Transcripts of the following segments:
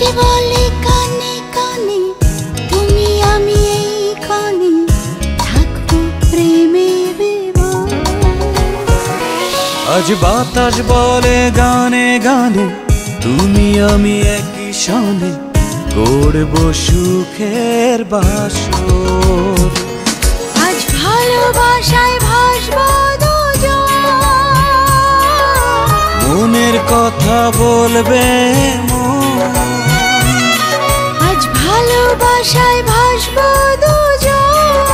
মিষ্টি বলে কানে কানে তুমি আমি এইখানে থাকবো প্রেমে বিভোর। আজ বাতাস বলে গানে গানে তুমি আমি একই সনে করবো সুখের বাসর। আজ ভালোবাসায় ভাসবো দুজন, মনের কথা বলবে মন। আজ ভালোবাসায় ভাসবো দুজন,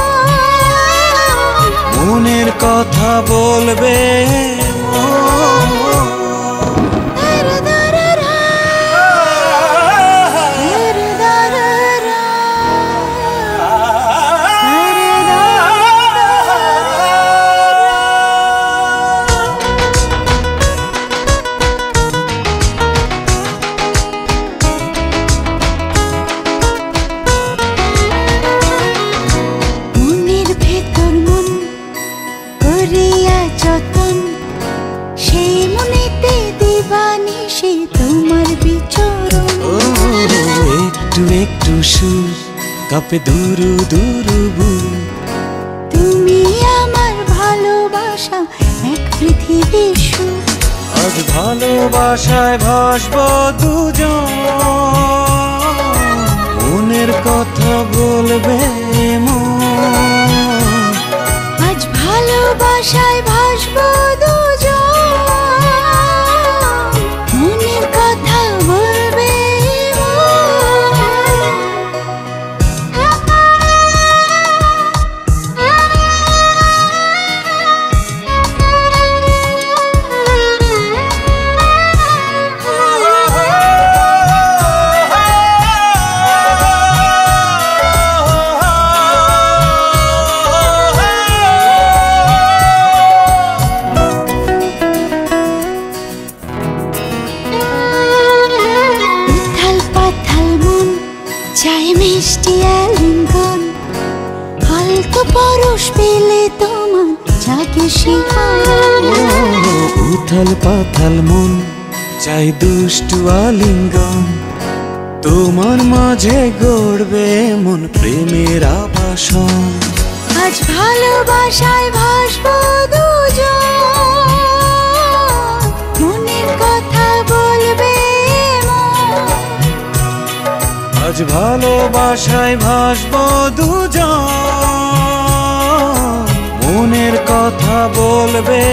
মনের কথা বলবে মন। মনের ভেতর মন করিয়া যতন, সেই মনেতে দিবানিশি তোমার বিচরণ। ও একটু একটু সুর কাঁপে দুরু দুরু বুক। তুমি আমার ভালোবাসা এক পৃথিবী সুখ। আজ ভালোবাসায় ভাসবো দুজন, মনের কথা বলবে মন। আজ ভালোবাসায় ভাসবো দুজন, মনের কথা বলবে চাই মিষ্টি আলিঙ্গন, হালকা পরশ পেলে তোমার জাগে শিহরণ। উথাল পাথাল মন চাই দুষ্টু আলিঙ্গন, তোমার মাঝে গড়বে মন প্রেমের আবাসন। আজ ভালোবাসায় ভাসবো দুজন, মনের কথা বলবে মন। আজ ভালোবাসায় ভাসবো দুজন, মনের কথা বলবে